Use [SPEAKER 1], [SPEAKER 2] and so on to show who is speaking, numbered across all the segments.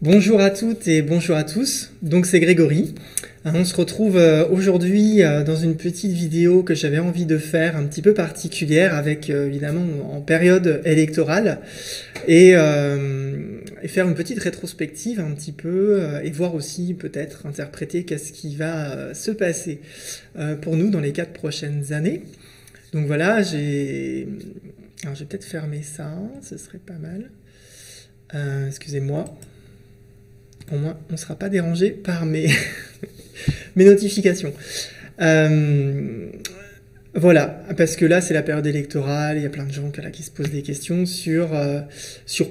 [SPEAKER 1] Bonjour à toutes et bonjour à tous, donc c'est Grégory. On se retrouve aujourd'hui dans une petite vidéo que j'avais envie de faire un petit peu particulière avec évidemment en période électorale et faire une petite rétrospective un petit peu et voir aussi peut-être interpréter qu'est-ce qui va se passer pour nous dans les 4 prochaines années. Donc voilà, alors je vais peut-être fermer ça, ce serait pas mal. Excusez-moi. Au moins, on ne sera pas dérangé par mes, mes notifications. Voilà, parce que là, c'est la période électorale, il y a plein de gens qui se posent des questions sur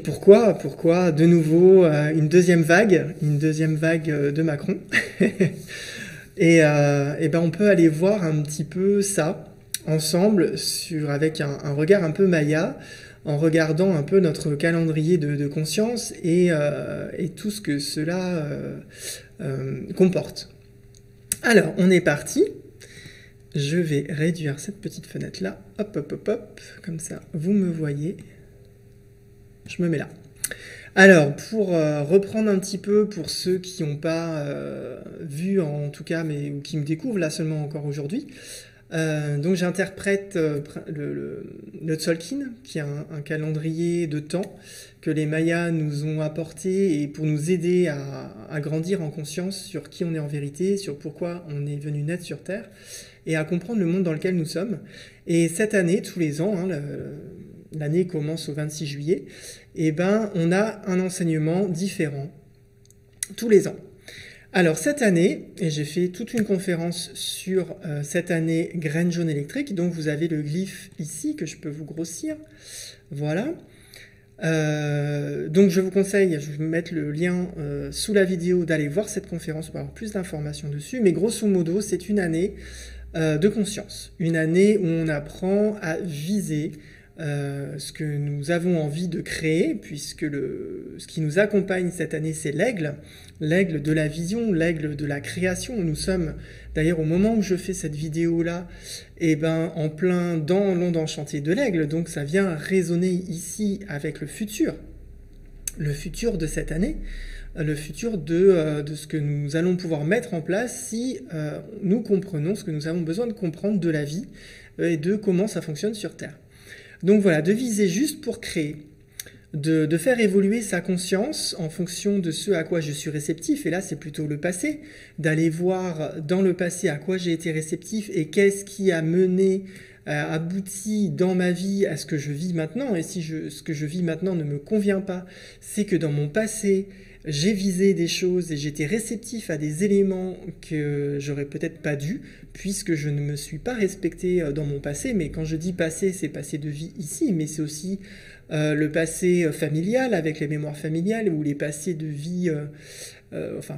[SPEAKER 1] pourquoi de nouveau une deuxième vague de Macron. et ben on peut aller voir un petit peu ça ensemble avec un regard un peu Maya, en regardant un peu notre calendrier de conscience et tout ce que cela comporte. Alors, on est parti. Je vais réduire cette petite fenêtre-là. Hop, hop, hop, hop. Comme ça, vous me voyez. Je me mets là. Alors, pour reprendre un petit peu, pour ceux qui n'ont pas vu en tout cas, ou qui me découvrent là seulement encore aujourd'hui, donc j'interprète le Tzolk'in, qui est un calendrier de temps que les Mayas nous ont apporté et pour nous aider à grandir en conscience sur qui on est en vérité, sur pourquoi on est venu naître sur Terre et à comprendre le monde dans lequel nous sommes. Et cette année, tous les ans, l'année commence au 26 juillet, et ben on a un enseignement différent tous les ans. Alors cette année, et j'ai fait toute une conférence sur cette année graine jaune électrique, donc vous avez le glyphe ici que je peux vous grossir, voilà. Donc je vous conseille, je vais vous mettre le lien sous la vidéo d'aller voir cette conférence pour avoir plus d'informations dessus, mais grosso modo c'est une année de conscience, une année où on apprend à viser ce que nous avons envie de créer, puisque ce qui nous accompagne cette année, c'est l'aigle de la vision, l'aigle de la création. Nous sommes, d'ailleurs, au moment où je fais cette vidéo-là, en plein dans l'onde enchantée de l'aigle, donc ça vient résonner ici avec le futur de cette année, le futur de ce que nous allons pouvoir mettre en place si nous comprenons ce que nous avons besoin de comprendre de la vie et de comment ça fonctionne sur Terre. Donc voilà, de viser juste pour créer, de faire évoluer sa conscience en fonction de ce à quoi je suis réceptif, et là c'est plutôt le passé, d'aller voir dans le passé à quoi j'ai été réceptif et qu'est-ce qui a mené, abouti dans ma vie à ce que je vis maintenant, et si ce que je vis maintenant ne me convient pas, c'est que dans mon passé, j'ai visé des choses et j'étais réceptif à des éléments que j'aurais peut-être pas dû, puisque je ne me suis pas respecté dans mon passé. Mais quand je dis passé, c'est passé de vie ici, mais c'est aussi le passé familial, avec les mémoires familiales, ou les passés de vie,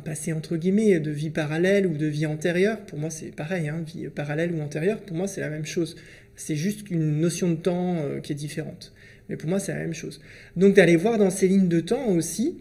[SPEAKER 1] passé entre guillemets, de vie parallèle ou de vie antérieure. Pour moi, c'est pareil, hein, vie parallèle ou antérieure, pour moi, c'est la même chose. C'est juste une notion de temps qui est différente. Mais pour moi, c'est la même chose. Donc d'aller voir dans ces lignes de temps aussi,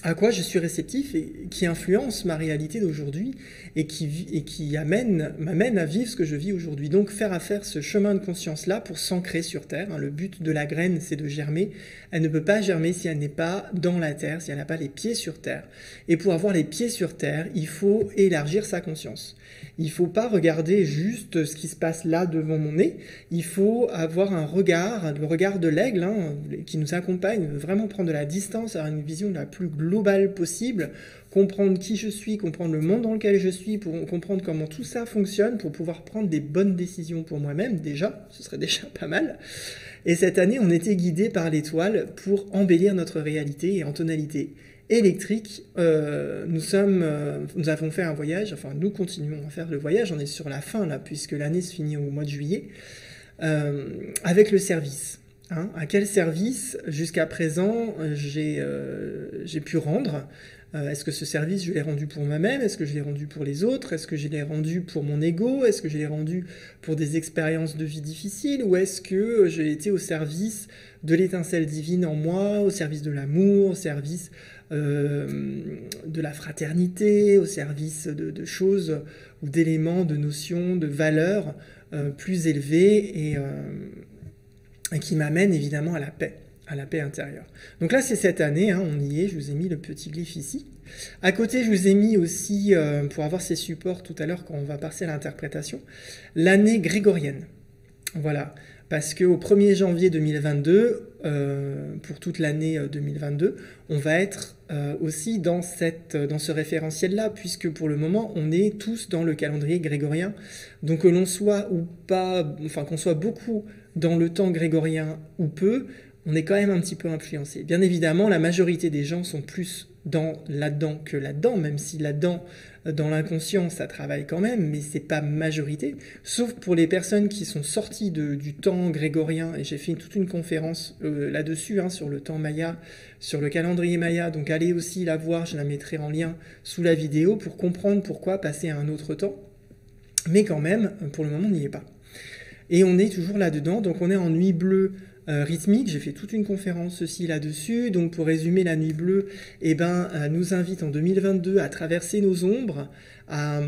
[SPEAKER 1] à quoi je suis réceptif et qui influence ma réalité d'aujourd'hui et qui m'amène à vivre ce que je vis aujourd'hui. Donc faire ce chemin de conscience-là pour s'ancrer sur Terre. Hein. Le but de la graine, c'est de germer. Elle ne peut pas germer si elle n'est pas dans la Terre, si elle n'a pas les pieds sur Terre. Et pour avoir les pieds sur Terre, il faut élargir sa conscience. Il ne faut pas regarder juste ce qui se passe là devant mon nez. Il faut avoir le regard de l'aigle, hein, qui nous accompagne, vraiment prendre de la distance, avoir une vision la plus globale possible, comprendre qui je suis, comprendre le monde dans lequel je suis, pour comprendre comment tout ça fonctionne, pour pouvoir prendre des bonnes décisions pour moi-même, déjà, ce serait déjà pas mal. Et cette année, on était guidé par l'étoile pour embellir notre réalité et en tonalité électrique. Nous avons fait un voyage, enfin nous continuons à faire le voyage, on est sur la fin là, puisque l'année se finit au mois de juillet, avec le service. Hein, à quel service, jusqu'à présent, j'ai pu rendre? Est-ce que ce service, je l'ai rendu pour moi-même? Est-ce que je l'ai rendu pour les autres? Est-ce que je l'ai rendu pour mon ego? Est-ce que je l'ai rendu pour des expériences de vie difficiles? Ou est-ce que j'ai été au service de l'étincelle divine en moi, au service de l'amour, au service de la fraternité, au service de choses ou d'éléments, de notions, de valeurs plus élevées et qui m'amènent évidemment à la paix, à la paix intérieure. Donc là, c'est cette année, hein, on y est, je vous ai mis le petit glyphe ici. À côté, je vous ai mis aussi, pour avoir ces supports tout à l'heure quand on va passer à l'interprétation, l'année grégorienne. Voilà, parce qu'au 1er janvier 2022, pour toute l'année 2022, on va être aussi dans ce référentiel-là, puisque pour le moment, on est tous dans le calendrier grégorien. Donc que l'on soit ou pas, enfin qu'on soit beaucoup dans le temps grégorien ou peu, on est quand même un petit peu influencé. Bien évidemment, la majorité des gens sont plus là-dedans que là-dedans, même si là-dedans, dans l'inconscient, ça travaille quand même, mais c'est pas majorité. Sauf pour les personnes qui sont sorties du temps grégorien, et j'ai fait toute une conférence là-dessus, hein, sur le temps maya, sur le calendrier maya, donc allez aussi la voir, je la mettrai en lien sous la vidéo pour comprendre pourquoi passer à un autre temps. Mais quand même, pour le moment, on n'y est pas. Et on est toujours là-dedans, donc on est en nuit bleue rythmique. J'ai fait toute une conférence aussi là-dessus. Donc pour résumer, la nuit bleue nous invite en 2022 à traverser nos ombres, à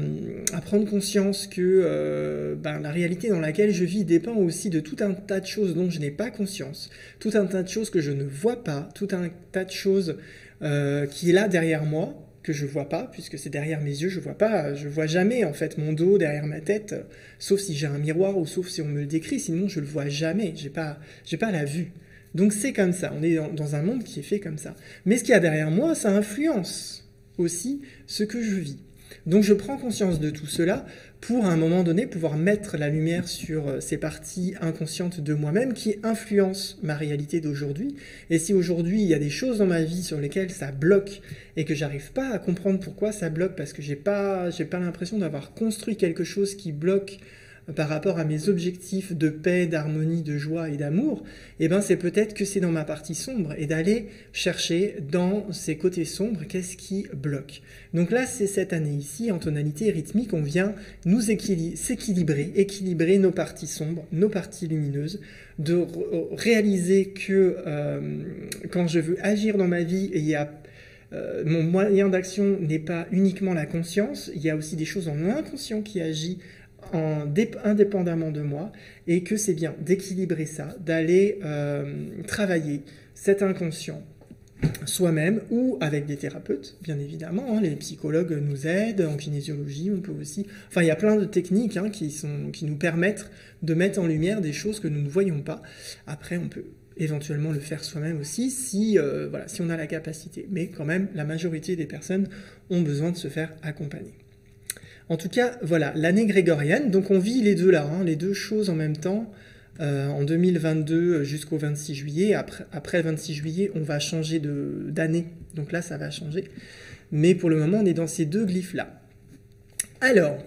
[SPEAKER 1] prendre conscience que la réalité dans laquelle je vis dépend aussi de tout un tas de choses dont je n'ai pas conscience, tout un tas de choses que je ne vois pas, tout un tas de choses qui est là derrière moi, que je vois pas, puisque c'est derrière mes yeux, je vois jamais en fait mon dos derrière ma tête, sauf si j'ai un miroir ou sauf si on me le décrit, sinon je le vois jamais, j'ai pas la vue. Donc c'est comme ça, on est dans un monde qui est fait comme ça. Mais ce qu'il y a derrière moi, ça influence aussi ce que je vis. Donc je prends conscience de tout cela pour à un moment donné pouvoir mettre la lumière sur ces parties inconscientes de moi-même qui influencent ma réalité d'aujourd'hui. Et si aujourd'hui il y a des choses dans ma vie sur lesquelles ça bloque et que j'arrive pas à comprendre pourquoi ça bloque, parce que j'ai pas l'impression d'avoir construit quelque chose qui bloque par rapport à mes objectifs de paix, d'harmonie, de joie et d'amour, c'est peut-être que c'est dans ma partie sombre et d'aller chercher dans ces côtés sombres qu'est-ce qui bloque. Donc là, c'est cette année ici, en tonalité rythmique, on vient nous équilibrer nos parties sombres, nos parties lumineuses, de réaliser que quand je veux agir dans ma vie, mon moyen d'action n'est pas uniquement la conscience, il y a aussi des choses en inconscient qui agissent indépendamment de moi, et que c'est bien d'équilibrer ça, d'aller travailler cet inconscient soi-même ou avec des thérapeutes, bien évidemment, hein, les psychologues nous aident, en kinésiologie, on peut aussi... Enfin, il y a plein de techniques hein, qui nous permettent de mettre en lumière des choses que nous ne voyons pas. Après, on peut éventuellement le faire soi-même aussi, si on a la capacité. Mais quand même, la majorité des personnes ont besoin de se faire accompagner. En tout cas, voilà, l'année grégorienne, donc on vit les deux là, hein, les deux choses en même temps, en 2022 jusqu'au 26 juillet. Après le 26 juillet, on va changer d'année, donc là, ça va changer. Mais pour le moment, on est dans ces deux glyphes-là. Alors,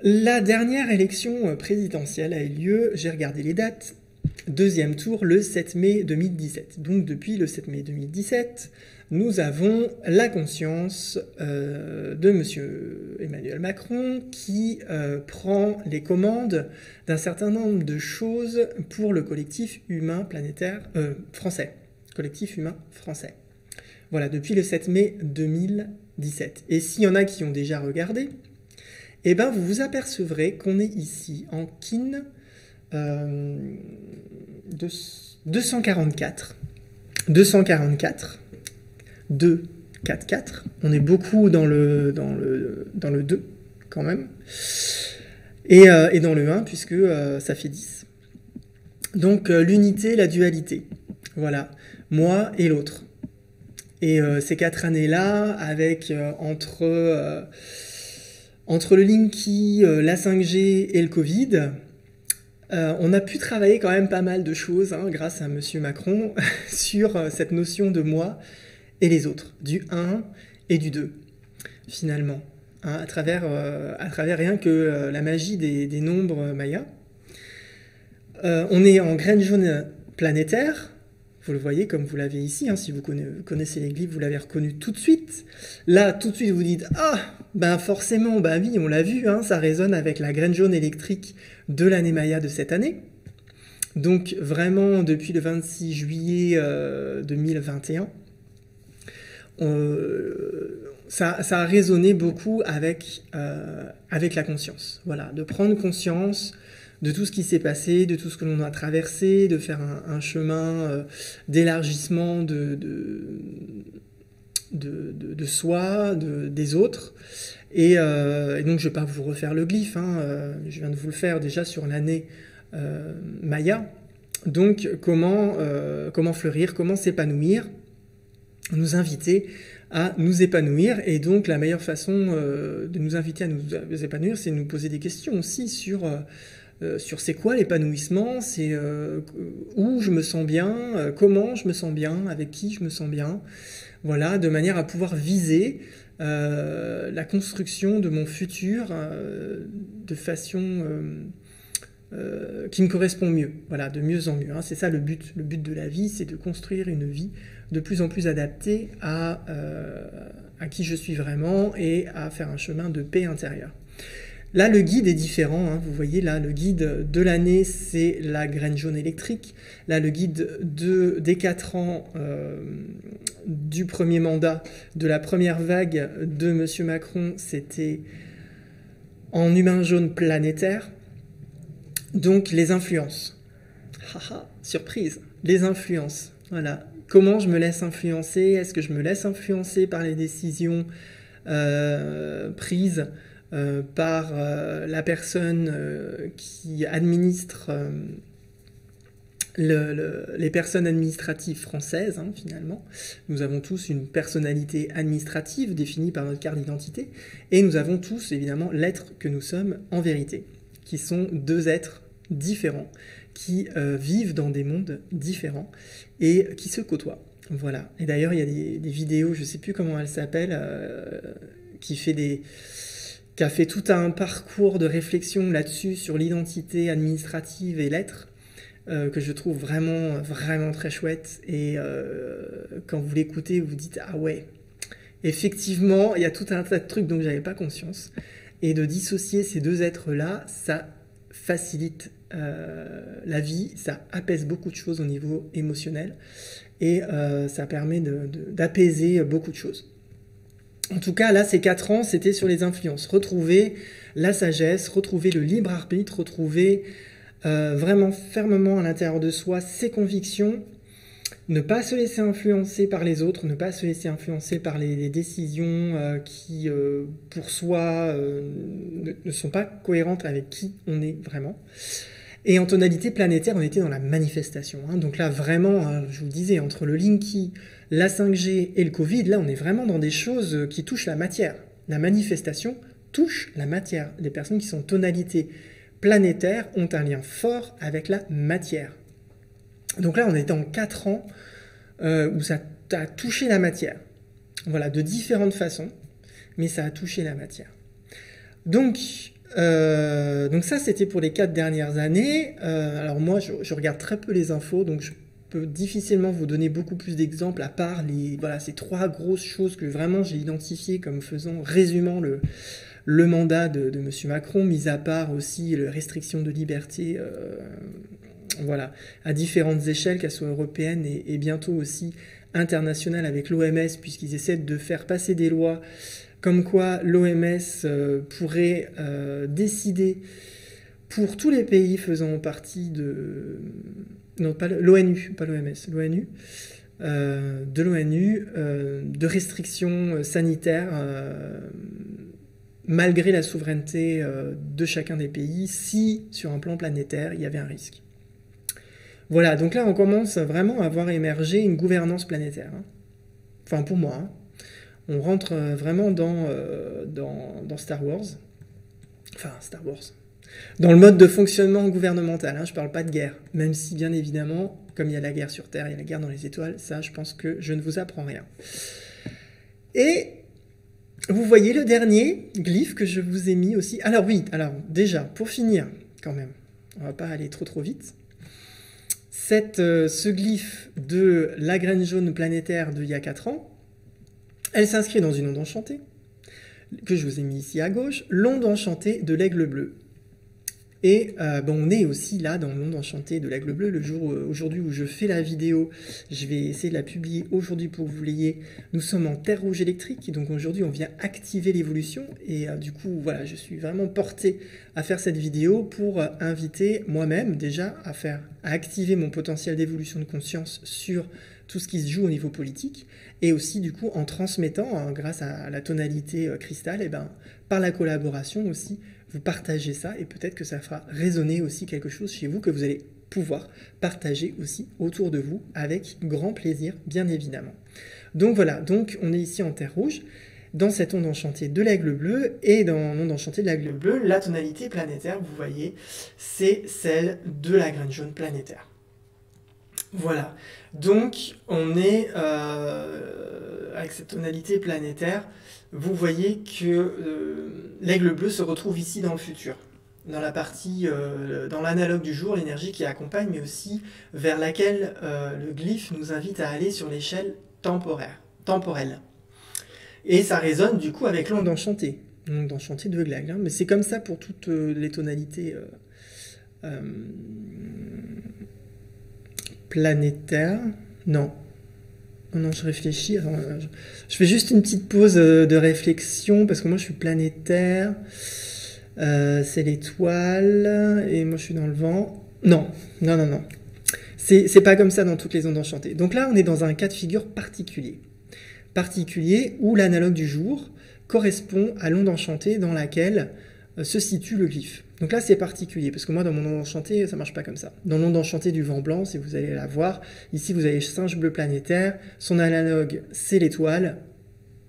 [SPEAKER 1] la dernière élection présidentielle a eu lieu, j'ai regardé les dates, deuxième tour le 7 mai 2017. Donc depuis le 7 mai 2017... nous avons la conscience de M. Emmanuel Macron qui prend les commandes d'un certain nombre de choses pour le collectif humain planétaire français. Collectif humain français. Voilà, depuis le 7 mai 2017. Et s'il y en a qui ont déjà regardé, vous vous apercevrez qu'on est ici en kin 244. 2, 4, 4. On est beaucoup dans le 2, quand même. Et dans le 1, puisque ça fait 10. Donc, l'unité, la dualité. Voilà. Moi et l'autre. Et ces 4 années-là, avec entre le Linky, la 5G et le Covid, on a pu travailler quand même pas mal de choses, hein, grâce à M. Macron, sur cette notion de moi et les autres, du 1 et du 2, finalement, hein, à travers rien que la magie des nombres mayas. On est en graine jaune planétaire, vous le voyez comme vous l'avez ici, hein, si vous connaissez les glyphes, vous l'avez reconnu tout de suite. Là, tout de suite, vous dites « Ah, forcément, oui, on l'a vu, hein, ça résonne avec la graine jaune électrique de l'année Maya de cette année. » Donc, vraiment, depuis le 26 juillet 2021, ça a résonné beaucoup avec la conscience. Voilà, de prendre conscience de tout ce qui s'est passé, de tout ce que l'on a traversé, de faire un chemin d'élargissement de soi, des autres. Et donc je ne vais pas vous refaire le glyphe, je viens de vous le faire déjà sur l'année Maya. Donc comment fleurir, comment s'épanouir, nous inviter à nous épanouir. Et donc la meilleure façon de nous inviter à nous épanouir, c'est de nous poser des questions aussi sur c'est quoi l'épanouissement, c'est où je me sens bien, comment je me sens bien, avec qui je me sens bien. Voilà, de manière à pouvoir viser la construction de mon futur de façon qui me correspond mieux, voilà, de mieux en mieux. C'est ça le but. Le but de la vie, c'est de construire une vie de plus en plus adaptée à qui je suis vraiment et à faire un chemin de paix intérieure. Là, le guide est différent. Vous voyez, là, le guide de l'année, c'est la graine jaune électrique. Là, le guide des 4 ans du premier mandat, de la première vague de M. Macron, c'était en humain jaune planétaire. Donc, les influences. Haha, surprise, les influences. Voilà. Comment je me laisse influencer? Est-ce que je me laisse influencer par les décisions prises par la personne qui administre les personnes administratives françaises, finalement. Nous avons tous une personnalité administrative définie par notre carte d'identité, et nous avons tous, évidemment, l'être que nous sommes en vérité, qui sont 2 êtres différents, qui vivent dans des mondes différents, et qui se côtoient. Voilà. Et d'ailleurs, il y a des vidéos, je ne sais plus comment elle s'appelle, qui a fait tout un parcours de réflexion là-dessus, sur l'identité administrative et l'être, que je trouve vraiment, vraiment très chouette. Et quand vous l'écoutez, vous vous dites « Ah ouais, effectivement, il y a tout un tas de trucs dont je n'avais pas conscience. » Et de dissocier ces 2 êtres-là, ça facilite la vie, ça apaise beaucoup de choses au niveau émotionnel, et ça permet d'apaiser beaucoup de choses. En tout cas, là, ces 4 ans, c'était sur les influences. Retrouver la sagesse, retrouver le libre arbitre, retrouver vraiment fermement à l'intérieur de soi ses convictions, ne pas se laisser influencer par les autres, ne pas se laisser influencer par les décisions qui, pour soi, ne sont pas cohérentes avec qui on est vraiment. Et en tonalité planétaire, on était dans la manifestation. Donc là, vraiment, je vous le disais, entre le Linky, la 5G et le Covid, là, on est vraiment dans des choses qui touchent la matière. La manifestation touche la matière. Les personnes qui sont en tonalité planétaire ont un lien fort avec la matière. Donc là, on est en 4 ans où ça a touché la matière. Voilà, de différentes façons, mais ça a touché la matière. Donc ça, c'était pour les 4 dernières années. Alors moi, je regarde très peu les infos, donc je peux difficilement vous donner beaucoup plus d'exemples, à part ces 3 grosses choses que vraiment j'ai identifiées comme résumant le mandat de M. Macron, mis à part aussi les restrictions de liberté, à différentes échelles, qu'elles soient européennes et bientôt aussi internationales avec l'OMS, puisqu'ils essaient de faire passer des lois comme quoi l'OMS pourrait décider pour tous les pays faisant partie de... Non, pas l'ONU, pas l'OMS, l'ONU, de l'ONU, de restrictions sanitaires malgré la souveraineté de chacun des pays, si sur un plan planétaire, il y avait un risque. Voilà, donc là on commence vraiment à voir émerger une gouvernance planétaire. Enfin pour moi, on rentre vraiment dans Star Wars. Enfin, Star Wars. Dans le mode de fonctionnement gouvernemental, je ne parle pas de guerre. Même si, bien évidemment, comme il y a la guerre sur Terre, il y a la guerre dans les étoiles, ça, je pense que je ne vous apprends rien. Et vous voyez le dernier glyphe que je vous ai mis aussi. Alors oui, déjà, pour finir, quand même, on ne va pas aller trop vite. Ce glyphe de la graine jaune planétaire d'il y a 4 ans, elle s'inscrit dans une onde enchantée, que je vous ai mis ici à gauche, l'onde enchantée de l'aigle bleu. Et bon, on est aussi là dans le monde enchanté de l'Aigle Bleu. Le jour aujourd'hui où je fais la vidéo, je vais essayer de la publier aujourd'hui pour que vous l'ayez. Nous sommes en terre rouge électrique, donc aujourd'hui on vient activer l'évolution. Et du coup, voilà, je suis vraiment porté à faire cette vidéo pour inviter moi-même déjà à activer mon potentiel d'évolution de conscience sur tout ce qui se joue au niveau politique, et aussi du coup en transmettant, hein, grâce à la tonalité cristal, et ben, par la collaboration aussi, vous partagez ça, et peut-être que ça fera résonner aussi quelque chose chez vous que vous allez pouvoir partager aussi autour de vous avec grand plaisir, bien évidemment. Donc voilà, donc on est ici en terre rouge, dans cette onde enchantée de l'Aigle Bleu, et dans l'onde enchantée de l'Aigle Bleu, la tonalité planétaire, vous voyez, c'est celle de la graine jaune planétaire. Voilà, donc on est avec cette tonalité planétaire, vous voyez que l'Aigle Bleu se retrouve ici dans le futur, dans la partie, dans l'analogue du jour, l'énergie qui accompagne, mais aussi vers laquelle le glyphe nous invite à aller sur l'échelle temporelle. Et ça résonne du coup avec l'onde enchantée de l'Aigle, hein, mais c'est comme ça pour toutes les tonalités planétaire. Non, je réfléchis. Attends, je fais juste une petite pause de réflexion parce que moi je suis planétaire. C'est l'étoile et moi je suis dans le vent. Non. C'est pas comme ça dans toutes les ondes enchantées. Donc là, on est dans un cas de figure particulier où l'analogue du jour correspond à l'onde enchantée dans laquelle se situe le glyphe. Donc là, c'est particulier, parce que moi, dans mon onde enchantée, ça marche pas comme ça. Dans l'onde enchantée du vent blanc, si vous allez la voir, ici, vous avez singe bleu planétaire, son analogue, c'est l'étoile.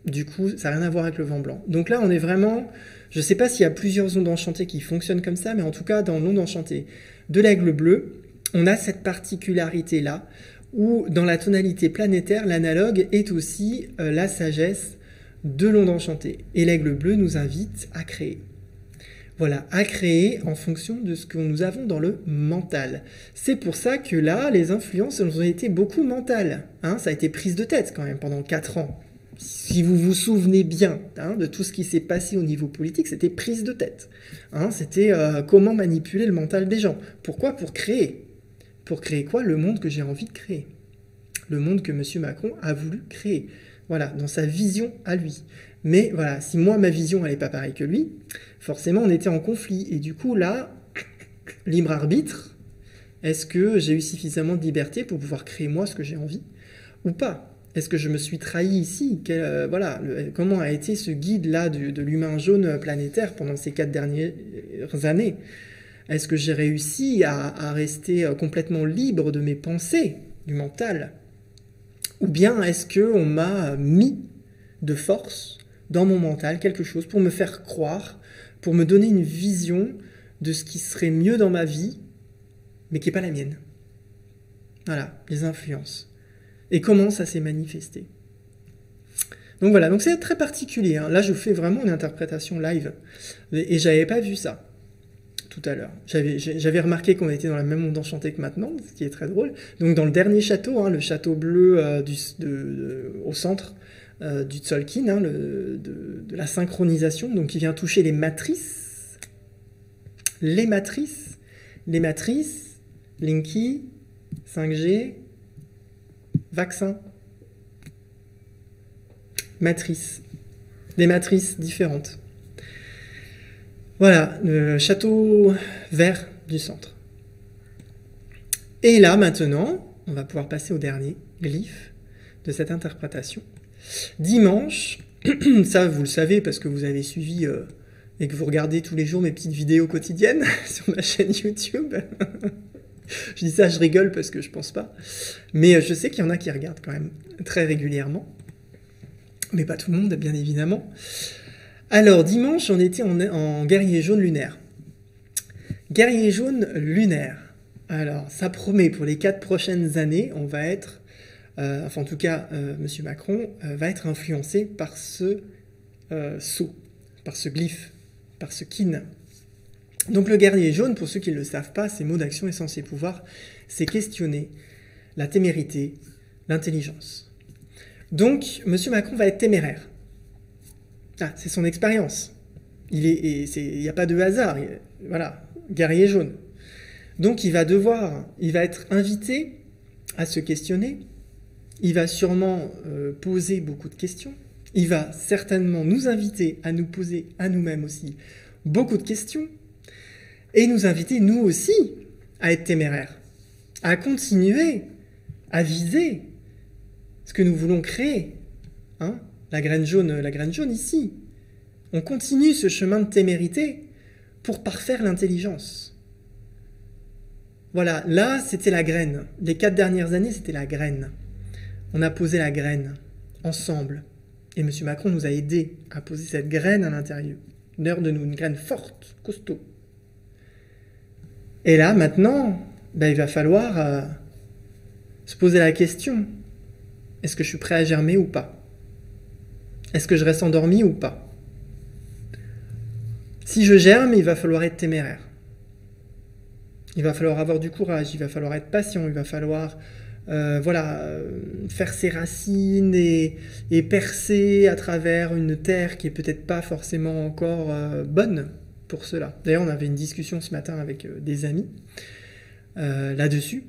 [SPEAKER 1] Du coup, ça n'a rien à voir avec le vent blanc. Donc là, on est vraiment... Je sais pas s'il y a plusieurs ondes enchantées qui fonctionnent comme ça, mais en tout cas, dans l'onde enchantée de l'Aigle Bleu, on a cette particularité-là, où dans la tonalité planétaire, l'analogue est aussi la sagesse de l'onde enchantée. Et l'Aigle Bleu nous invite à créer. Voilà, à créer en fonction de ce que nous avons dans le mental. C'est pour ça que là, les influences ont été beaucoup mentales. Hein, ça a été prise de tête quand même pendant 4 ans. Si vous vous souvenez bien, hein, de tout ce qui s'est passé au niveau politique, c'était prise de tête. Hein, c'était comment manipuler le mental des gens. Pourquoi? Pour créer. Pour créer quoi? Le monde que j'ai envie de créer. Le monde que M. Macron a voulu créer. Voilà, dans sa vision à lui. Mais voilà, si moi, ma vision, elle n'est pas pareille que lui, forcément, on était en conflit. Et du coup, là, libre arbitre, est-ce que j'ai eu suffisamment de liberté pour pouvoir créer moi ce que j'ai envie ou pas? Est-ce que je me suis trahi ici? Voilà, comment a été ce guide-là de l'humain jaune planétaire pendant ces 4 dernières années? Est-ce que j'ai réussi à rester complètement libre de mes pensées, du mental? Ou bien est-ce qu'on m'a mis de force dans mon mental quelque chose pour me faire croire, pour me donner une vision de ce qui serait mieux dans ma vie, mais qui n'est pas la mienne? Voilà, les influences. Et comment ça s'est manifesté. Donc voilà, donc c'est très particulier. Hein. Là, je fais vraiment une interprétation live. Et j'avais pas vu ça tout à l'heure. J'avais remarqué qu'on était dans la même onde enchantée que maintenant, ce qui est très drôle. Donc dans le dernier château, hein, le château bleu au centre du Tzolk'in, hein, de la synchronisation, donc qui vient toucher les matrices, Linky, 5G, vaccin, matrice, des matrices différentes. Voilà, le château vert du centre. Et là, maintenant, on va pouvoir passer au dernier glyphe de cette interprétation. Dimanche, ça vous le savez parce que vous avez suivi et que vous regardez tous les jours mes petites vidéos quotidiennes sur ma chaîne YouTube. Je dis ça, je rigole parce que je pense pas. Mais je sais qu'il y en a qui regardent quand même très régulièrement. Mais pas tout le monde, bien évidemment. Alors, dimanche, on était en guerrier jaune lunaire. Guerrier jaune lunaire. Alors, ça promet pour les 4 prochaines années, on va être, enfin en tout cas, M. Macron va être influencé par ce sceau, par ce glyphe, par ce kin. Donc le guerrier jaune, pour ceux qui ne le savent pas, ses mots d'action et censé pouvoir, c'est questionner la témérité, l'intelligence. Donc, M. Macron va être téméraire. Ah, c'est son expérience. Il n'y a pas de hasard. Voilà. guerrier jaune. Donc il va être invité à se questionner, il va sûrement poser beaucoup de questions, il va certainement nous inviter à nous poser à nous-mêmes aussi beaucoup de questions, et nous inviter nous aussi à être téméraires, à continuer à viser ce que nous voulons créer. Hein, la graine jaune ici. On continue ce chemin de témérité pour parfaire l'intelligence. Voilà, là c'était la graine. Les 4 dernières années, c'était la graine. On a posé la graine ensemble. Et M. Macron nous a aidés à poser cette graine à l'intérieur de nous, une graine forte, costaud. Et là, maintenant, il va falloir se poser la question, est-ce que je suis prêt à germer ou pas? Est-ce que je reste endormi ou pas? Si je germe, il va falloir être téméraire. Il va falloir avoir du courage, il va falloir être patient, il va falloir faire ses racines et percer à travers une terre qui est peut-être pas forcément encore bonne pour cela. D'ailleurs, on avait une discussion ce matin avec des amis là-dessus.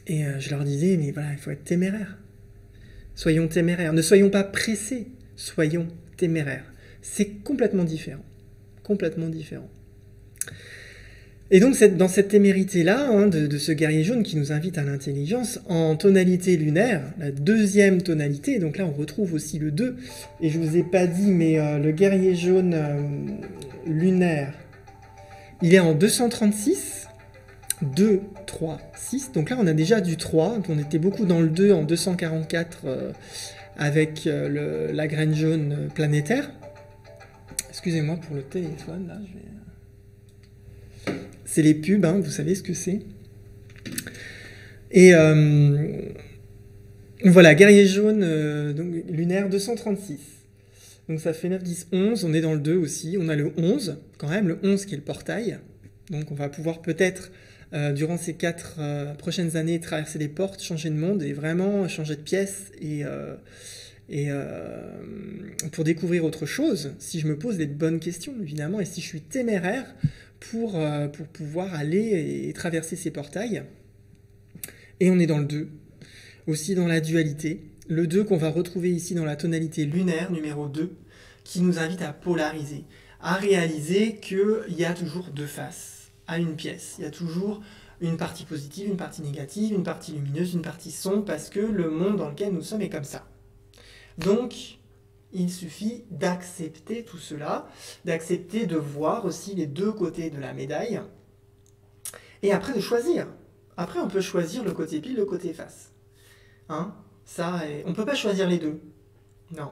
[SPEAKER 1] Et je leur disais, mais voilà, il faut être téméraire. Soyons téméraires. Ne soyons pas pressés, soyons téméraires. C'est complètement différent. Complètement différent. Et donc, dans cette témérité-là, de ce guerrier jaune qui nous invite à l'intelligence, en tonalité lunaire, la deuxième tonalité, donc là, on retrouve aussi le 2, et je vous ai pas dit, mais le guerrier jaune lunaire, il est en 236, 2, 3, 6, donc là, on a déjà du 3, donc on était beaucoup dans le 2 en 244 avec la graine jaune planétaire. Excusez-moi pour le téléphone, là, je vais... C'est les pubs, vous savez ce que c'est. Et voilà, guerrier jaune, donc, lunaire 236. Donc ça fait 9, 10, 11, on est dans le 2 aussi. On a le 11, quand même, le 11 qui est le portail. Donc on va pouvoir peut-être, durant ces 4 prochaines années, traverser les portes, changer de monde et vraiment changer de pièce et pour découvrir autre chose, si je me pose des bonnes questions, évidemment, et si je suis téméraire pour pouvoir aller et traverser ces portails. Et on est dans le 2, aussi dans la dualité. Le 2 qu'on va retrouver ici dans la tonalité lunaire, numéro 2, qui nous invite à polariser, à réaliser qu'il y a toujours 2 faces à une pièce. Il y a toujours une partie positive, une partie négative, une partie lumineuse, une partie sombre, parce que le monde dans lequel nous sommes est comme ça. Donc, il suffit d'accepter tout cela, d'accepter de voir aussi les 2 côtés de la médaille, et après de choisir. Après, on peut choisir le côté pile, le côté face. On ne peut pas choisir les 2. Non.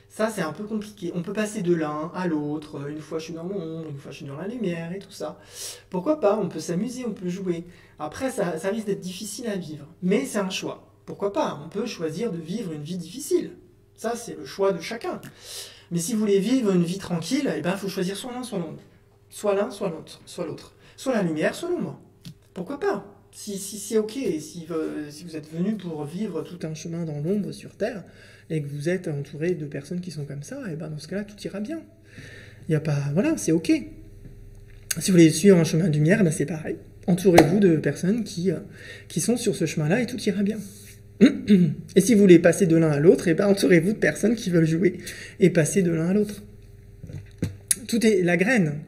[SPEAKER 1] Ça, c'est un peu compliqué. On peut passer de l'un à l'autre. Une fois, je suis dans l'ombre, une fois, je suis dans la lumière, et tout ça. Pourquoi pas? On peut s'amuser, on peut jouer. Après, ça risque d'être difficile à vivre. Mais c'est un choix. Pourquoi pas? On peut choisir de vivre une vie difficile. Ça, c'est le choix de chacun. Mais si vous voulez vivre une vie tranquille, il faut choisir soit l'un, soit l'autre. Soit l'un, soit l'autre. Soit la lumière, soit l'ombre. Pourquoi pas? Si c'est ok, et si vous êtes venu pour vivre tout un chemin dans l'ombre sur Terre, et que vous êtes entouré de personnes qui sont comme ça, et dans ce cas-là, tout ira bien. Il y a pas... Voilà, c'est ok. Si vous voulez suivre un chemin de lumière, c'est pareil. Entourez-vous de personnes qui sont sur ce chemin-là, et tout ira bien. Et si vous voulez passer de l'un à l'autre, entourez-vous de personnes qui veulent jouer et passer de l'un à l'autre. Tout est la graine.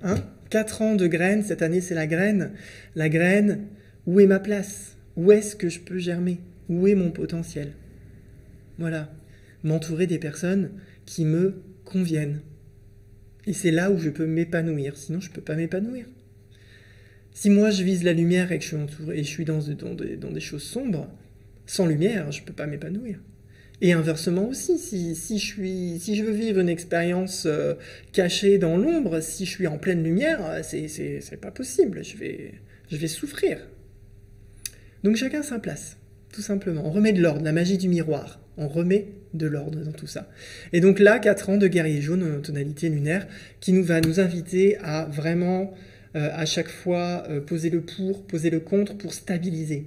[SPEAKER 1] 4 ans de graine, cette année c'est la graine. La graine, où est ma place? Où est-ce que je peux germer? Où est mon potentiel? Voilà. M'entourer des personnes qui me conviennent. Et c'est là où je peux m'épanouir. Sinon, je ne peux pas m'épanouir. Si moi je vise la lumière et que je suis entouré, et je suis dans des choses sombres, sans lumière, je ne peux pas m'épanouir. Et inversement aussi, si je veux vivre une expérience cachée dans l'ombre, si je suis en pleine lumière, c'est pas possible, je vais souffrir. Donc chacun sa place, tout simplement. On remet de l'ordre, la magie du miroir, on remet de l'ordre dans tout ça. Et donc là, 4 ans de guerrier jaune en tonalité lunaire, qui va nous inviter à vraiment, à chaque fois, poser le pour, poser le contre pour stabiliser.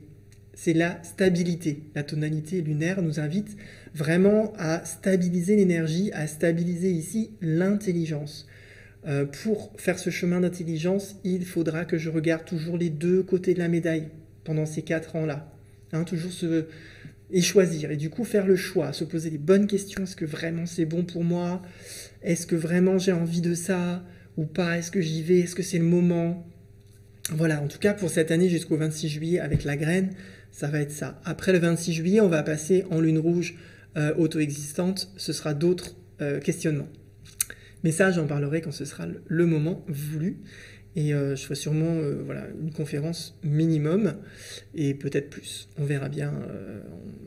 [SPEAKER 1] C'est la stabilité. La tonalité lunaire nous invite vraiment à stabiliser l'énergie, à stabiliser ici l'intelligence. Pour faire ce chemin d'intelligence, il faudra que je regarde toujours les deux côtés de la médaille pendant ces 4 ans-là. Hein, et choisir, et du coup faire le choix, se poser les bonnes questions. Est-ce que vraiment c'est bon pour moi? Est-ce que vraiment j'ai envie de ça ou pas? Est-ce que j'y vais? Est-ce que c'est le moment? Voilà, en tout cas pour cette année jusqu'au 26 juillet avec la graine, ça va être ça. Après le 26 juillet, on va passer en lune rouge auto-existante, ce sera d'autres questionnements. Mais ça, j'en parlerai quand ce sera le moment voulu. Et je ferai sûrement voilà, une conférence minimum, et peut-être plus. On verra bien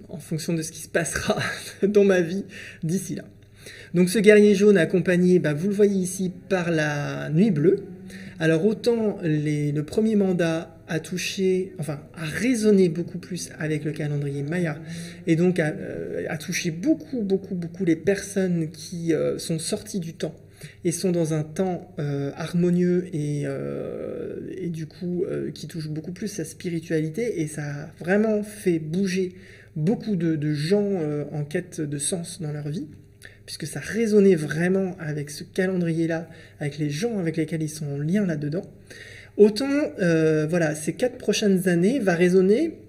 [SPEAKER 1] en fonction de ce qui se passera dans ma vie d'ici là. Donc ce guerrier jaune accompagné, vous le voyez ici, par la nuit bleue. Alors autant le premier mandat a touché, enfin a résonné beaucoup plus avec le calendrier Maya, et donc a touché beaucoup les personnes qui sont sorties du temps et sont dans un temps harmonieux et du coup qui touche beaucoup plus sa spiritualité, et ça a vraiment fait bouger beaucoup de gens en quête de sens dans leur vie, puisque ça résonnait vraiment avec ce calendrier-là, avec les gens avec lesquels ils sont en lien là-dedans. Autant, voilà, ces 4 prochaines années va résonner,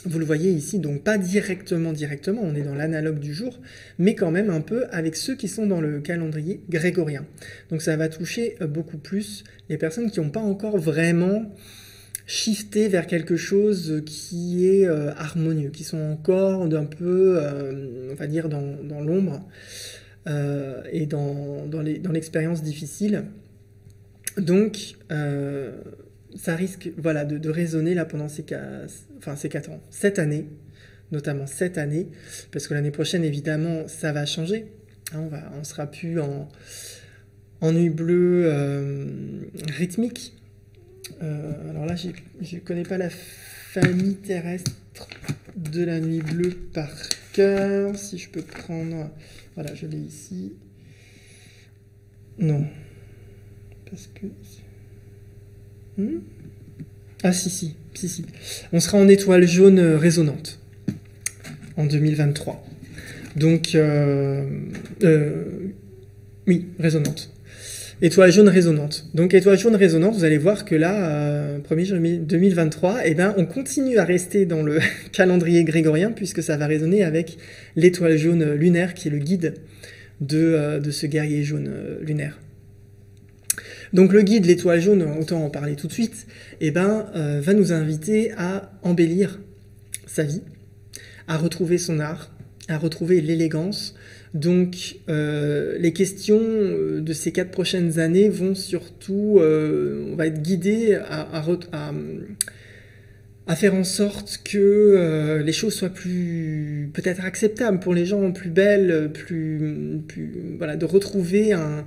[SPEAKER 1] vous le voyez ici, donc pas directement, on est dans l'analogue du jour, mais quand même un peu avec ceux qui sont dans le calendrier grégorien. Donc ça va toucher beaucoup plus les personnes qui n'ont pas encore vraiment shifté vers quelque chose qui est harmonieux, qui sont encore d'un peu, on va dire, dans l'ombre et dans l'expérience difficile. Donc, ça risque voilà, de résonner là pendant ces 4 ans. Cette année, notamment cette année, parce que l'année prochaine, évidemment, ça va changer. Hein, on sera plus en nuit bleue rythmique. Alors là, je ne connais pas la famille terrestre de la nuit bleue par cœur. Si je peux prendre... Voilà, je l'ai ici. Non. Parce que... Ah si. On sera en étoile jaune résonante en 2023. Donc, oui, résonante. Étoile jaune résonante. Donc, étoile jaune résonante, vous allez voir que là, 1er janvier 2023, on continue à rester dans le calendrier grégorien, puisque ça va résonner avec l'étoile jaune lunaire, qui est le guide de ce guerrier jaune lunaire. Donc le guide, l'étoile jaune, autant en parler tout de suite, va nous inviter à embellir sa vie, à retrouver son art, à retrouver l'élégance. Donc les questions de ces 4 prochaines années vont surtout, on va être guidé à faire en sorte que les choses soient plus peut-être acceptables pour les gens, plus belles, plus voilà, de retrouver un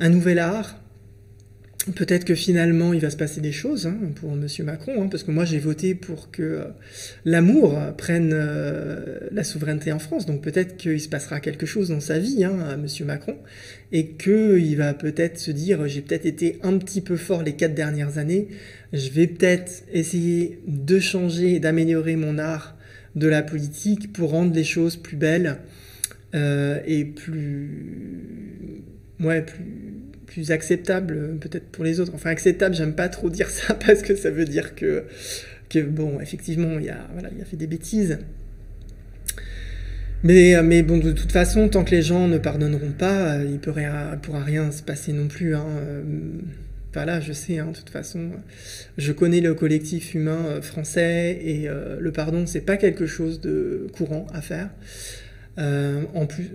[SPEAKER 1] nouvel art. Peut-être que finalement il va se passer des choses pour Monsieur Macron, parce que moi j'ai voté pour que l'amour prenne la souveraineté en France, donc peut-être qu'il se passera quelque chose dans sa vie à Monsieur Macron, et qu'il va peut-être se dire j'ai peut-être été un petit peu fort les 4 dernières années, je vais peut-être essayer de changer et d'améliorer mon art de la politique pour rendre les choses plus belles et plus acceptable peut-être pour les autres. Enfin, acceptable, j'aime pas trop dire ça parce que ça veut dire que bon, effectivement, il a fait des bêtises. Mais bon, de toute façon, tant que les gens ne pardonneront pas, il pourra rien se passer non plus. Voilà, je sais, de toute façon, je connais le collectif humain français et le pardon, c'est pas quelque chose de courant à faire.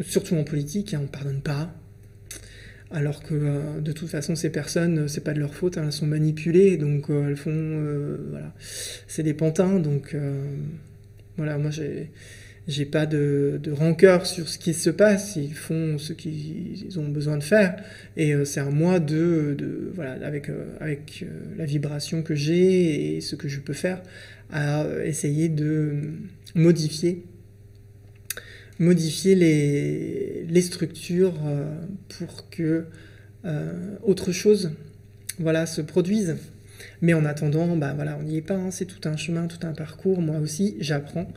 [SPEAKER 1] Surtout en politique, on pardonne pas. Alors que de toute façon ces personnes, c'est pas de leur faute, elles sont manipulées, donc elles font, voilà, c'est des pantins, donc voilà, moi j'ai pas de rancœur sur ce qui se passe, ils font ce qu'ils ont besoin de faire, et c'est à moi voilà, avec la vibration que j'ai et ce que je peux faire, à essayer de modifier les structures pour que autre chose, voilà, se produise. Mais en attendant, bah voilà, on n'y est pas, hein, c'est tout un chemin, tout un parcours. Moi aussi, j'apprends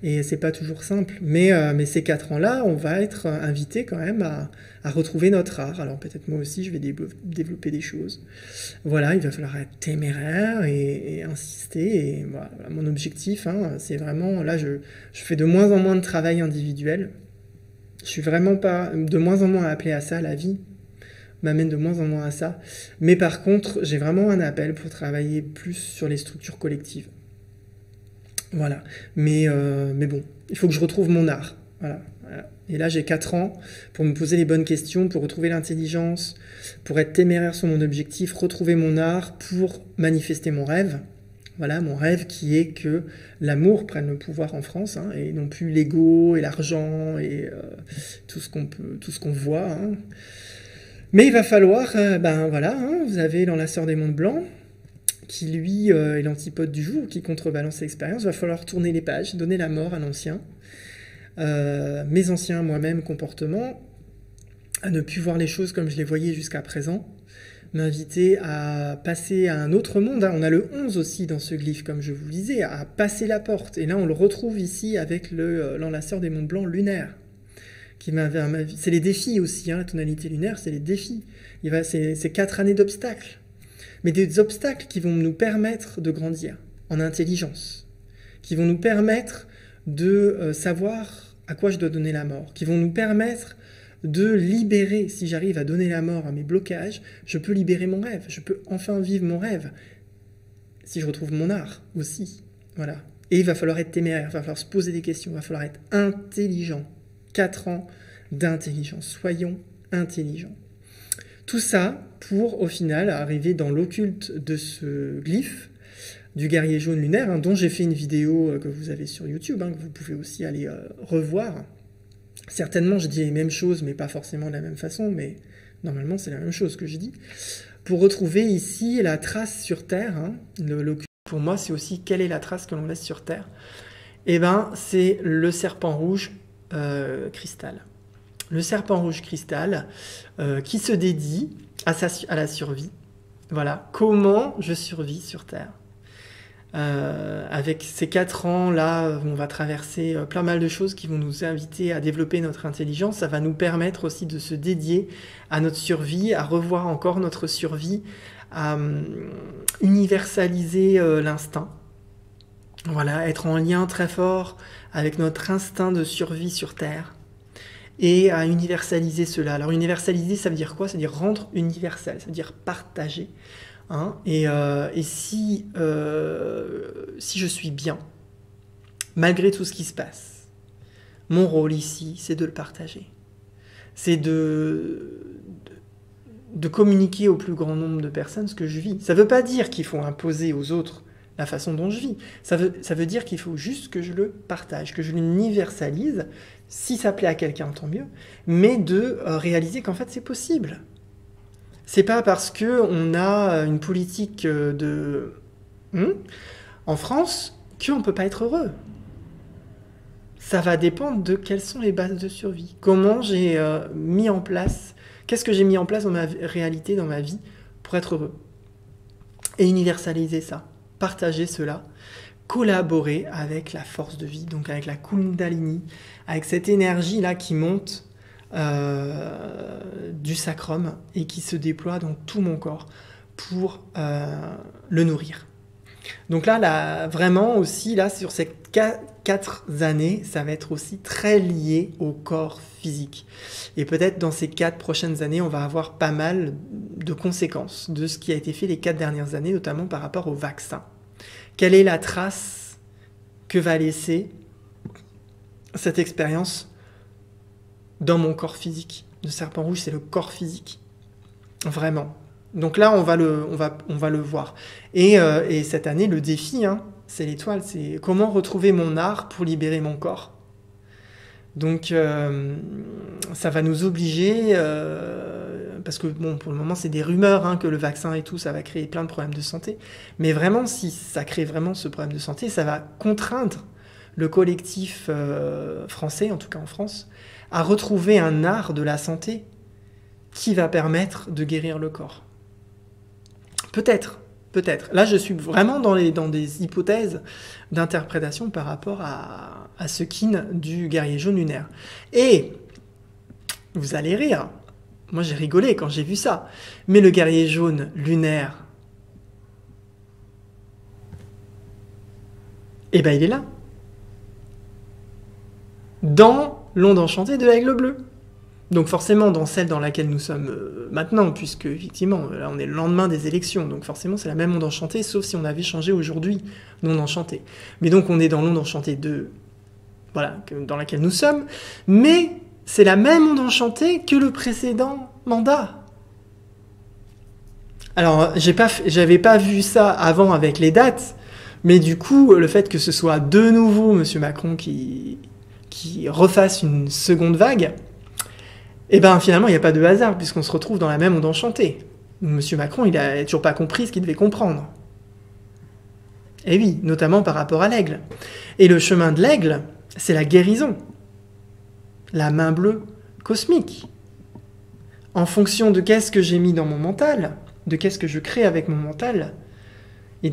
[SPEAKER 1] et c'est pas toujours simple. Mais ces 4 ans-là, on va être invité quand même à retrouver notre art. Alors peut-être moi aussi, je vais développer des choses. Voilà, il va falloir être téméraire et insister. Et voilà, mon objectif, hein, c'est vraiment, là, je fais de moins en moins de travail individuel. Je suis vraiment pas de moins en moins appelé à ça, la vie m'amène de moins en moins à ça. Mais par contre, j'ai vraiment un appel pour travailler plus sur les structures collectives. Voilà. Mais bon, il faut que je retrouve mon art. Voilà. Et là, j'ai 4 ans pour me poser les bonnes questions, pour retrouver l'intelligence, pour être téméraire sur mon objectif, retrouver mon art, pour manifester mon rêve. Voilà, mon rêve qui est que l'amour prenne le pouvoir en France, hein, et non plus l'ego et l'argent et tout ce qu'on voit. Hein. Mais il va falloir, ben voilà, hein, vous avez l'enlaceur des mondes blancs, qui lui est l'antipode du jour, qui contrebalance l'expérience. Il va falloir tourner les pages, donner la mort à l'ancien. Mes anciens moi-même comportements, à ne plus voir les choses comme je les voyais jusqu'à présent, m'inviter à passer à un autre monde. Hein. On a le 11 aussi dans ce glyphe, comme je vous le disais, à passer la porte. Et là, on le retrouve ici avec l'enlaceur des mondes blancs lunaire. C'est les défis aussi, hein, la tonalité lunaire, c'est les défis. C'est 4 années d'obstacles. Mais des obstacles qui vont nous permettre de grandir en intelligence, qui vont nous permettre de savoir à quoi je dois donner la mort, qui vont nous permettre de libérer, si j'arrive à donner la mort à mes blocages, je peux libérer mon rêve, je peux enfin vivre mon rêve, si je retrouve mon art aussi. Voilà. Et il va falloir être téméraire, il va falloir se poser des questions, il va falloir être intelligent. 4 ans d'intelligence. Soyons intelligents. Tout ça pour, au final, arriver dans l'occulte de ce glyphe du guerrier jaune lunaire, hein, dont j'ai fait une vidéo que vous avez sur YouTube, hein, que vous pouvez aussi aller revoir. Certainement, je dis les mêmes choses, mais pas forcément de la même façon, mais normalement, c'est la même chose que je dis. Pour retrouver ici la trace sur Terre, hein, l'occulte, pour moi, c'est aussi quelle est la trace que l'on laisse sur Terre. Eh bien, c'est le serpent rouge cristal. Le serpent rouge cristal qui se dédie à la survie. Voilà, comment je survis sur Terre. Avec ces 4 ans-là, on va traverser plein mal de choses qui vont nous inviter à développer notre intelligence. Ça va nous permettre aussi de se dédier à notre survie, à revoir encore notre survie, à universaliser l'instinct. Voilà, être en lien très fort avec notre instinct de survie sur Terre et à universaliser cela. Alors universaliser, ça veut dire quoi? Ça veut dire rendre universel, ça veut dire partager. Hein, et si je suis bien, malgré tout ce qui se passe, mon rôle ici, c'est de le partager. C'est de communiquer au plus grand nombre de personnes ce que je vis. Ça ne veut pas dire qu'il faut imposer aux autres la façon dont je vis. Ça veut dire qu'il faut juste que je le partage, que je l'universalise. Si ça plaît à quelqu'un, tant mieux. Mais de réaliser qu'en fait, c'est possible. C'est pas parce qu'on a une politique en France qu'on ne peut pas être heureux. Ça va dépendre de quelles sont les bases de survie. Comment j'ai mis en place, qu'est-ce que j'ai mis en place dans ma réalité, dans ma vie, pour être heureux. Et universaliser ça, partager cela, collaborer avec la force de vie, donc avec la Kundalini, avec cette énergie-là qui monte du sacrum et qui se déploie dans tout mon corps pour le nourrir. Donc là, vraiment aussi, là, sur ces 4 années, ça va être aussi très lié au corps physique. Et peut-être dans ces 4 prochaines années, on va avoir pas mal de conséquences de ce qui a été fait les 4 dernières années, notamment par rapport au vaccin. Quelle est la trace que va laisser cette expérience dans mon corps physique? Le serpent rouge, c'est le corps physique. Vraiment. Donc là, on va le voir. Et cette année, le défi, hein, c'est l'étoile. C'est comment retrouver mon art pour libérer mon corps. Donc, ça va nous obliger, parce que bon, pour le moment, c'est des rumeurs, hein, que le vaccin et tout, ça va créer plein de problèmes de santé. Mais vraiment, si ça crée vraiment ce problème de santé, ça va contraindre le collectif français, en tout cas en France, à retrouver un art de la santé qui va permettre de guérir le corps. Peut-être, Peut-être. Là, je suis vraiment dans des hypothèses d'interprétation par rapport à ce kin du guerrier jaune lunaire. Et vous allez rire. Moi, j'ai rigolé quand j'ai vu ça. Mais le guerrier jaune lunaire, eh ben, il est là. Dans l'onde enchantée de l'aigle bleu. Donc forcément dans celle dans laquelle nous sommes maintenant, puisque effectivement là on est le lendemain des élections, donc forcément c'est la même onde enchantée, sauf si on avait changé aujourd'hui l'onde enchantée. Mais donc on est dans l'onde enchantée dans laquelle nous sommes, mais c'est la même onde enchantée que le précédent mandat. Alors j'avais pas vu ça avant avec les dates, mais du coup le fait que ce soit de nouveau M. Macron qui refasse une seconde vague, et bien finalement il n'y a pas de hasard puisqu'on se retrouve dans la même onde enchantée. Monsieur Macron, il a toujours pas compris ce qu'il devait comprendre. Et oui, notamment par rapport à l'aigle. Et le chemin de l'aigle, c'est la guérison. La main bleue cosmique. En fonction de qu'est-ce que j'ai mis dans mon mental, de qu'est-ce que je crée avec mon mental, et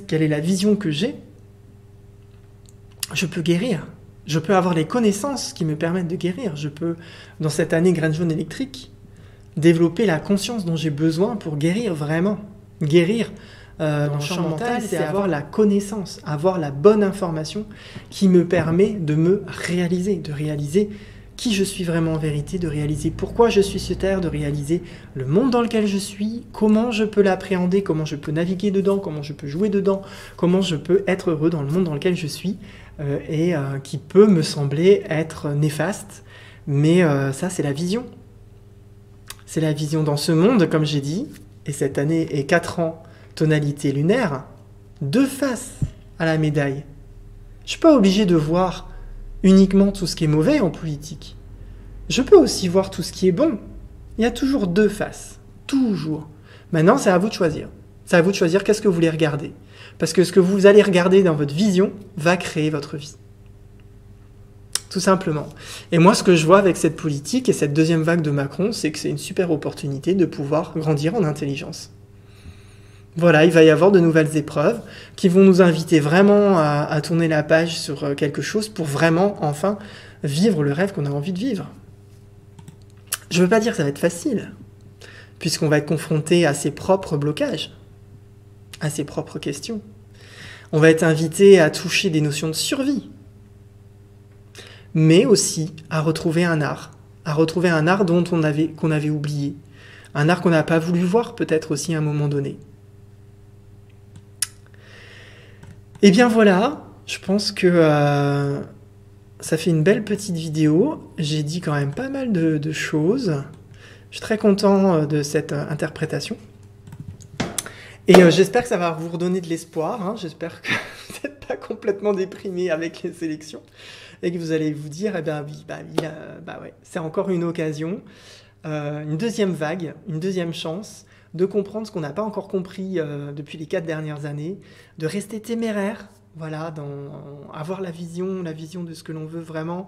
[SPEAKER 1] quelle est la vision que j'ai, je peux guérir. Je peux avoir les connaissances qui me permettent de guérir. Je peux, dans cette année graine jaune électrique, développer la conscience dont j'ai besoin pour guérir vraiment. Guérir dans le champ mental, c'est avoir la connaissance, avoir la bonne information qui me permet de me réaliser, de réaliser qui je suis vraiment en vérité, de réaliser pourquoi je suis sur Terre, de réaliser le monde dans lequel je suis, comment je peux l'appréhender, comment je peux naviguer dedans, comment je peux jouer dedans, comment je peux être heureux dans le monde dans lequel je suis, qui peut me sembler être néfaste, mais ça c'est la vision. C'est la vision dans ce monde, comme j'ai dit, et cette année est 4 ans tonalité lunaire, 2 faces à la médaille. Je ne suis pas obligé de voir uniquement tout ce qui est mauvais en politique. Je peux aussi voir tout ce qui est bon. Il y a toujours 2 faces. Toujours. Maintenant, c'est à vous de choisir. C'est à vous de choisir qu'est-ce que vous voulez regarder. Parce que ce que vous allez regarder dans votre vision va créer votre vie. Tout simplement. Et moi, ce que je vois avec cette politique et cette deuxième vague de Macron, c'est que c'est une super opportunité de pouvoir grandir en intelligence. Voilà, il va y avoir de nouvelles épreuves qui vont nous inviter vraiment à tourner la page sur quelque chose pour vraiment, enfin, vivre le rêve qu'on a envie de vivre. Je ne veux pas dire que ça va être facile, puisqu'on va être confronté à ses propres blocages, à ses propres questions. On va être invité à toucher des notions de survie, mais aussi à retrouver un art qu'on avait oublié, un art qu'on n'a pas voulu voir peut-être aussi à un moment donné. Et bien voilà, je pense que ça fait une belle petite vidéo. J'ai dit quand même pas mal de choses. Je suis très content de cette interprétation. Et j'espère que ça va vous redonner de l'espoir. Hein. J'espère que vous n'êtes pas complètement déprimé avec les élections. Et que vous allez vous dire, eh bien oui, ouais, c'est encore une occasion, une deuxième vague, une deuxième chance de comprendre ce qu'on n'a pas encore compris depuis les 4 dernières années, de rester téméraire, voilà, avoir la vision de ce que l'on veut vraiment,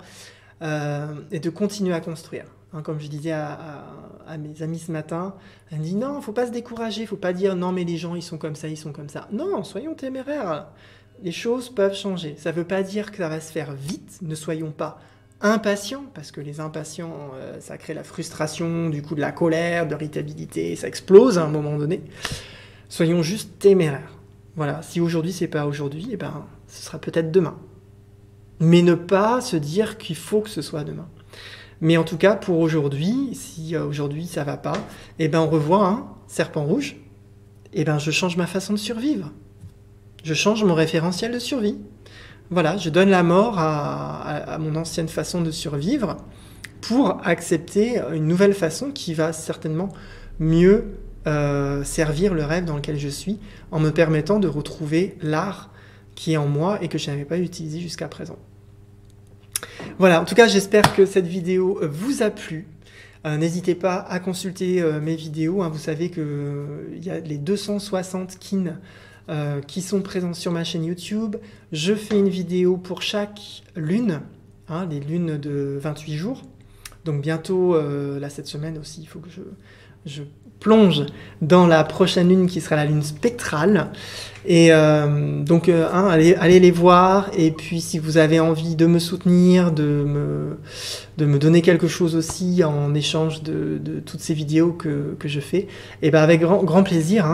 [SPEAKER 1] et de continuer à construire. Hein, comme je disais à mes amis ce matin, elle me dit non, il ne faut pas se décourager, il ne faut pas dire non mais les gens ils sont comme ça, ils sont comme ça. Non, soyons téméraires, les choses peuvent changer. Ça ne veut pas dire que ça va se faire vite, ne soyons pas impatients, parce que les impatients, ça crée la frustration, du coup de la colère, de l'irritabilité, ça explose à un moment donné. Soyons juste téméraires. Voilà, si aujourd'hui c'est pas aujourd'hui, eh ben, ce sera peut-être demain. Mais ne pas se dire qu'il faut que ce soit demain. Mais en tout cas, pour aujourd'hui, si aujourd'hui ça va pas, eh ben on revoit un serpent rouge, eh ben je change ma façon de survivre. Je change mon référentiel de survie. Voilà, je donne la mort à mon ancienne façon de survivre pour accepter une nouvelle façon qui va certainement mieux servir le rêve dans lequel je suis, en me permettant de retrouver l'art qui est en moi et que je n'avais pas utilisé jusqu'à présent. Voilà, en tout cas, j'espère que cette vidéo vous a plu. N'hésitez pas à consulter mes vidéos. Hein. Vous savez qu'il y a les 260 kins qui sont présents sur ma chaîne YouTube. Je fais une vidéo pour chaque lune, hein, les lunes de 28 jours. Donc bientôt, là cette semaine aussi, il faut que je plonge dans la prochaine lune qui sera la lune spectrale. Et donc, allez les voir. Et puis, si vous avez envie de me soutenir, de me donner quelque chose aussi en échange de toutes ces vidéos que je fais, et ben avec grand plaisir.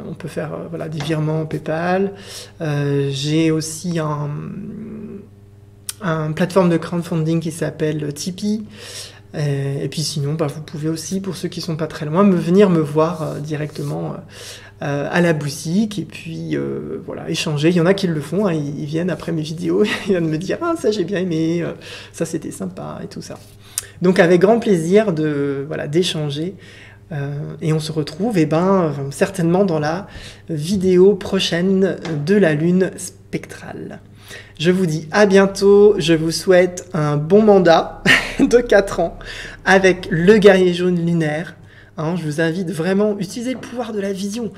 [SPEAKER 1] On peut faire voilà, des virements PayPal. J'ai aussi un plateforme de crowdfunding qui s'appelle Tipeee. Et puis sinon, bah, vous pouvez aussi, pour ceux qui sont pas très loin, venir me voir directement à la boutique et puis voilà, échanger. Il y en a qui le font, ils viennent après mes vidéos, ils viennent me dire « Ah, ça j'ai bien aimé, ça c'était sympa » et tout ça. Donc avec grand plaisir d'échanger. Et on se retrouve certainement dans la vidéo prochaine de la lune spectrale. Je vous dis à bientôt, je vous souhaite un bon mandat de 4 ans avec le guerrier jaune lunaire. Je vous invite vraiment à utiliser le pouvoir de la vision.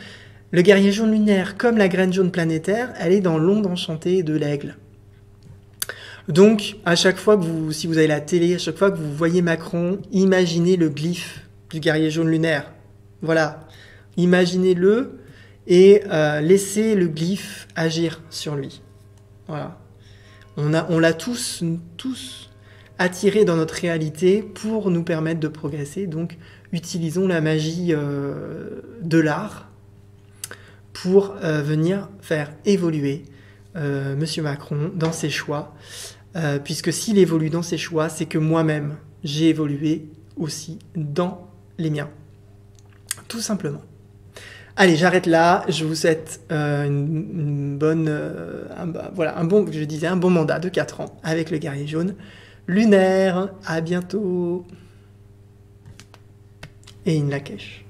[SPEAKER 1] Le guerrier jaune lunaire, comme la graine jaune planétaire, elle est dans l'onde enchantée de l'aigle. Donc, à chaque fois si vous avez la télé, à chaque fois que vous voyez Macron, imaginez le glyphe du guerrier jaune lunaire. Voilà, imaginez-le et laissez le glyphe agir sur lui. Voilà. On l'a tous attiré dans notre réalité pour nous permettre de progresser. Donc, utilisons la magie de l'art pour venir faire évoluer Monsieur Macron dans ses choix. Puisque s'il évolue dans ses choix, c'est que moi-même, j'ai évolué aussi dans les miens. Tout simplement. Allez, j'arrête là. Je vous souhaite un bon mandat de 4 ans avec le guerrier jaune lunaire. À bientôt. Et in Lakesh.